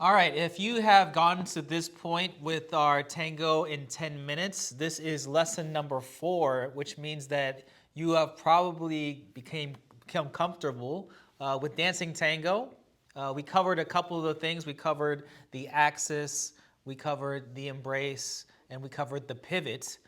All right, if you have gotten to this point with our Tango in 10 minutes, this is lesson number 4, which means that you have probably become comfortable with dancing tango. We covered a couple of the things. We covered the axis, we covered the embrace, and we covered the pivot.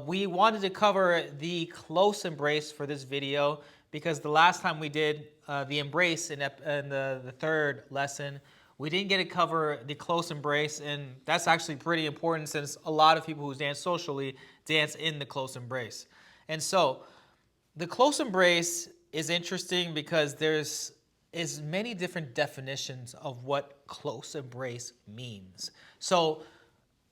We wanted to cover the close embrace for this video because the last time we did the embrace in the third lesson, we didn't get to cover the close embrace, and that's actually pretty important since a lot of people who dance socially dance in the close embrace. And so the close embrace is interesting because there's many different definitions of what close embrace means. So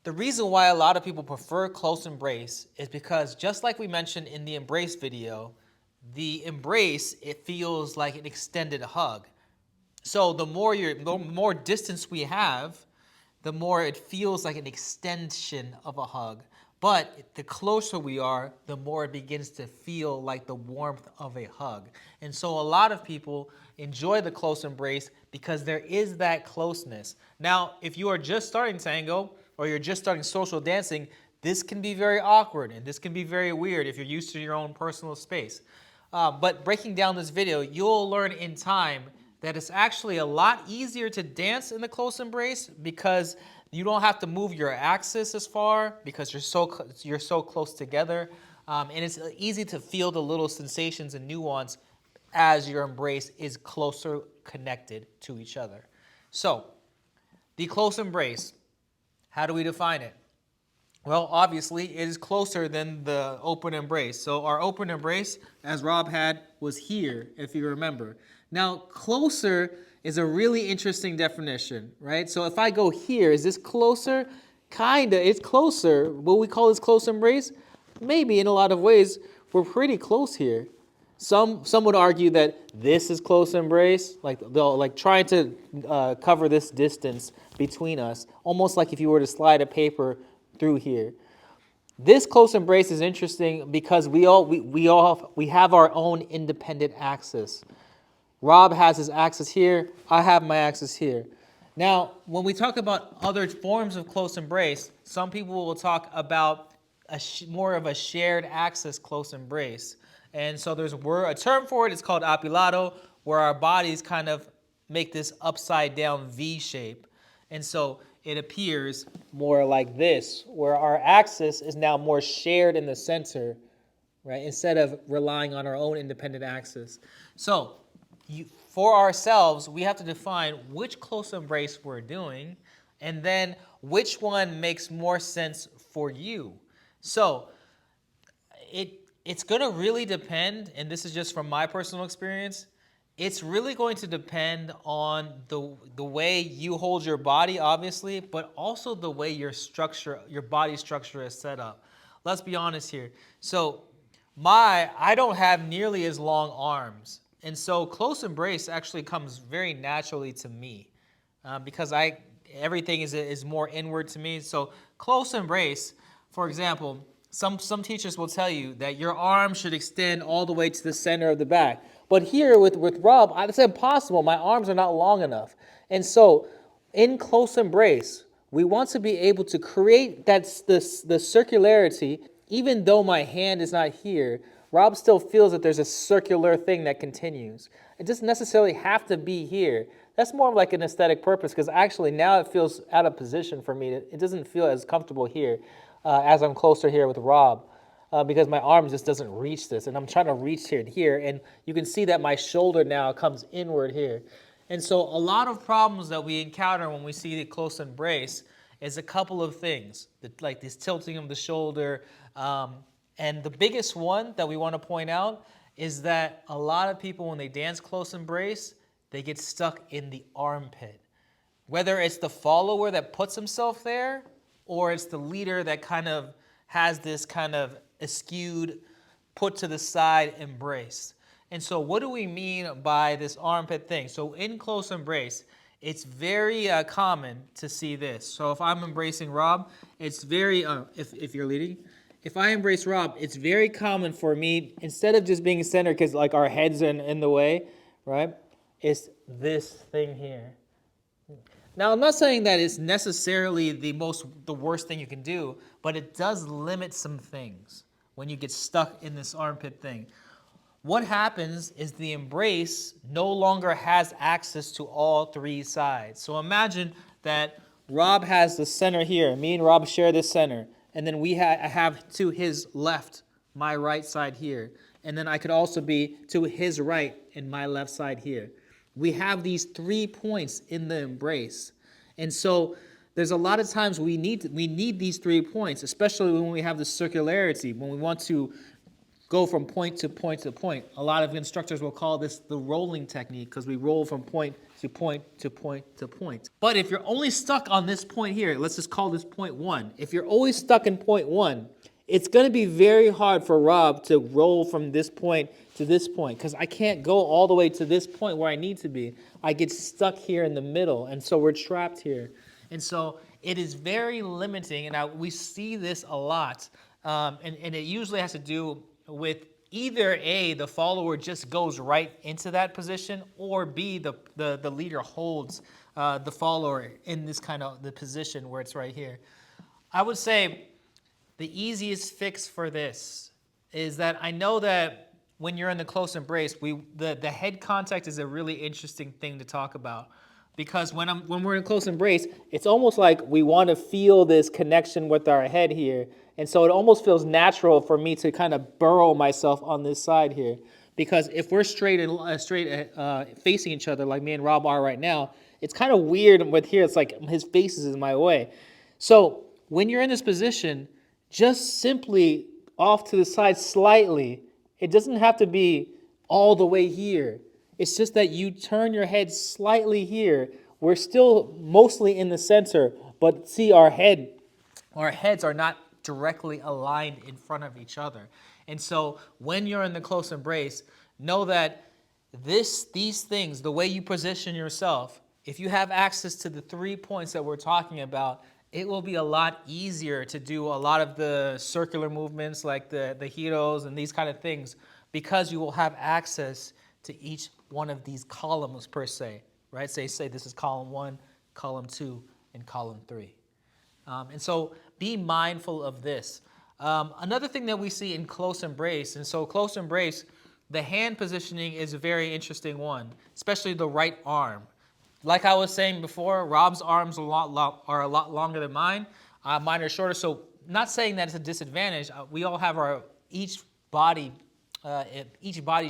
the reason why a lot of people prefer close embrace is because just like we mentioned in the embrace video, the embrace, it feels like an extended hug. So the more distance we have, the more it feels like an extension of a hug. But the closer we are, the more it begins to feel like the warmth of a hug. And so a lot of people enjoy the close embrace because there is that closeness. Now, if you are just starting tango or you're just starting social dancing, this can be very awkward and this can be very weird if you're used to your own personal space. But breaking down this video, you'll learn in time that it's actually a lot easier to dance in the close embrace because you don't have to move your axis as far because you're so close together, and it's easy to feel the little sensations and nuance as your embrace is closer connected to each other. So, the close embrace, how do we define it? Well, obviously, it is closer than the open embrace. So our open embrace, as Rob had, was here, if you remember. Now, closer is a really interesting definition, right? So if I go here, is this closer? Kinda, it's closer. What we call this close embrace? Maybe in a lot of ways, we're pretty close here. Some would argue that this is close embrace, like they'll trying to cover this distance between us, almost like if you were to slide a paper through here. This close embrace is interesting because we have our own independent axis. Rob has his axis here, I have my axis here. Now, when we talk about other forms of close embrace, some people will talk about more of a shared axis close embrace. And so there's a term for it, it's called apilado, where our bodies kind of make this upside down V shape. And so it appears more like this, where our axis is now more shared in the center, right? Instead of relying on our own independent axis. So for ourselves, we have to define which close embrace we're doing, and then which one makes more sense for you. So it's going to really depend, and this is just from my personal experience, it's really going to depend on the way you hold your body, obviously, but also the way your body structure is set up. Let's be honest here. So I don't have nearly as long arms. And so close embrace actually comes very naturally to me because everything is more inward to me. So close embrace, for example, some teachers will tell you that your arm should extend all the way to the center of the back. But here with Rob, it's impossible. My arms are not long enough. And so in close embrace, we want to be able to create the circularity. Even though my hand is not here, Rob still feels that there's a circular thing that continues. It doesn't necessarily have to be here. That's more like an aesthetic purpose because actually now it feels out of position for me. It doesn't feel as comfortable here as I'm closer here with Rob. Because my arm just doesn't reach this, and I'm trying to reach here, and you can see that my shoulder now comes inward here. And so a lot of problems that we encounter when we see the close embrace is a couple of things, like this tilting of the shoulder, and the biggest one that we want to point out is that a lot of people, when they dance close embrace, they get stuck in the armpit. Whether it's the follower that puts himself there, or it's the leader that kind of has this kind of skewed, put to the side embrace. And so what do we mean by this armpit thing? So in close embrace, it's very common to see this. So if I'm embracing Rob, it's very, if you're leading, if I embrace Rob, it's very common for me, instead of just being centered because like our heads are in the way, right? It's this thing here. Now, I'm not saying that it's necessarily the worst thing you can do, but it does limit some things when you get stuck in this armpit thing. What happens is the embrace no longer has access to all three sides. So imagine that Rob has the center here. Me and Rob share this center. And then I have to his left, my right side here. And then I could also be to his right and my left side here. We have these 3 points in the embrace. And so there's a lot of times we need these 3 points, especially when we have the circularity, when we want to go from point to point to point. A lot of instructors will call this the rolling technique because we roll from point to point to point to point. But if you're only stuck on this point here, let's just call this point 1. If you're always stuck in point 1, it's going to be very hard for Rob to roll from this point to this point because I can't go all the way to this point where I need to be. I get stuck here in the middle, and so we're trapped here. And so it is very limiting, and we see this a lot, and it usually has to do with either A, the follower just goes right into that position, or B, the leader holds the follower in this kind of the position where it's right here. I would say the easiest fix for this is that I know that when you're in the close embrace, the head contact is a really interesting thing to talk about. Because when we're in close embrace, it's almost like we want to feel this connection with our head here. And so it almost feels natural for me to kind of burrow myself on this side here. Because if we're straight facing each other like me and Rob are right now, it's kind of weird with here. It's like his face is in my way. So when you're in this position, just simply off to the side slightly. It doesn't have to be all the way here. It's just that you turn your head slightly here. We're still mostly in the center, but see our heads are not directly aligned in front of each other. And so when you're in the close embrace, know that these things, the way you position yourself, if you have access to the 3 points that we're talking about, it will be a lot easier to do a lot of the circular movements like the giros and these kind of things because you will have access to each one of these columns per se, right? Say this is column 1, column 2, and column 3. And so be mindful of this. Another thing that we see in close embrace, and so close embrace, the hand positioning is a very interesting one, especially the right arm. Like I was saying before, Rob's arms are a lot longer than mine. Mine are shorter, so not saying that it's a disadvantage. We all have each body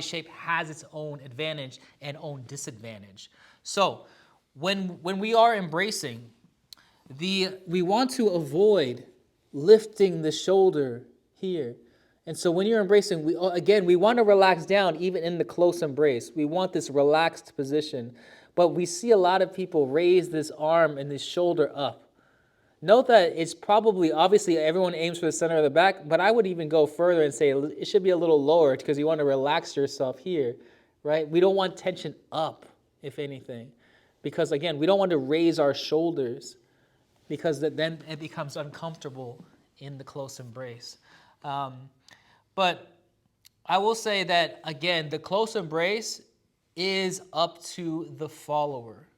shape has its own advantage and own disadvantage. So when we are embracing, we want to avoid lifting the shoulder here. And so when you're embracing, we want to relax down even in the close embrace. We want this relaxed position. But we see a lot of people raise this arm and this shoulder up. Note that it's probably, obviously, everyone aims for the center of the back, but I would even go further and say it should be a little lower because you want to relax yourself here, right? We don't want tension up, if anything, because, again, we don't want to raise our shoulders because then it becomes uncomfortable in the close embrace. But I will say that, again, the close embrace is up to the follower.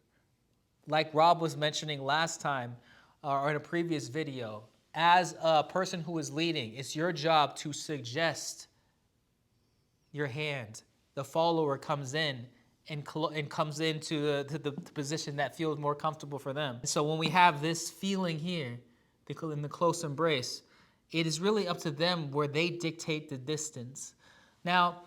Like Rob was mentioning last time, or in a previous video, as a person who is leading, it's your job to suggest your hand. The follower comes in and comes into the position that feels more comfortable for them. So when we have this feeling here, in the close embrace, it is really up to them where they dictate the distance. Now,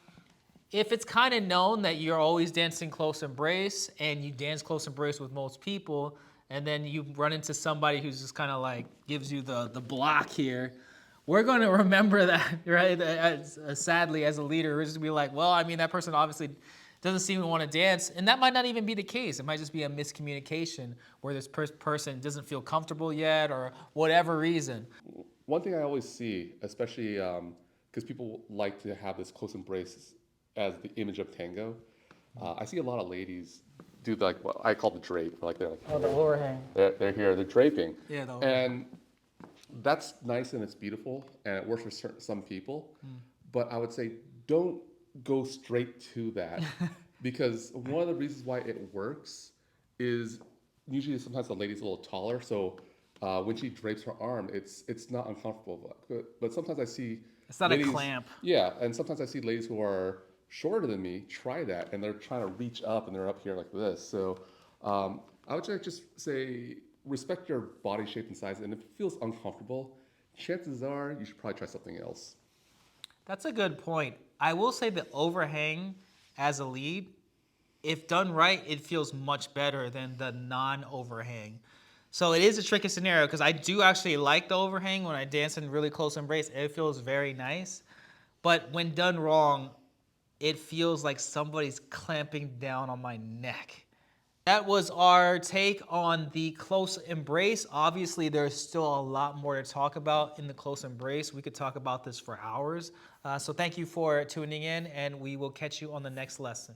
if it's kind of known that you're always dancing close embrace and you dance close embrace with most people, and then you run into somebody who's just kind of like gives you the block here, we're going to remember that, right? Sadly, as a leader, we're just going to be like, well, I mean, that person obviously doesn't seem to want to dance, and that might not even be the case. It might just be a miscommunication where this person doesn't feel comfortable yet or whatever reason. One thing I always see, especially because people like to have this close embrace as the image of tango, I see a lot of ladies do like what I call the drape. Like they're like, the overhang. They're here, they're draping. Yeah, the and that's nice and it's beautiful and it works for some people. But I would say don't go straight to that because one of the reasons why it works is usually sometimes the lady's a little taller, so when she drapes her arm, it's not uncomfortable. But sometimes I see It's not a ladies, clamp. yeah, and sometimes I see ladies who are shorter than me try that, and they're trying to reach up, and they're up here like this. So I would just say respect your body shape and size, and if it feels uncomfortable, chances are you should probably try something else. That's a good point. I will say the overhang as a lead, if done right, it feels much better than the non-overhang. So it is a tricky scenario because I do actually like the overhang when I dance in really close embrace. It feels very nice. But when done wrong, it feels like somebody's clamping down on my neck. That was our take on the close embrace. Obviously, there's still a lot more to talk about in the close embrace. We could talk about this for hours. So thank you for tuning in, and we will catch you on the next lesson.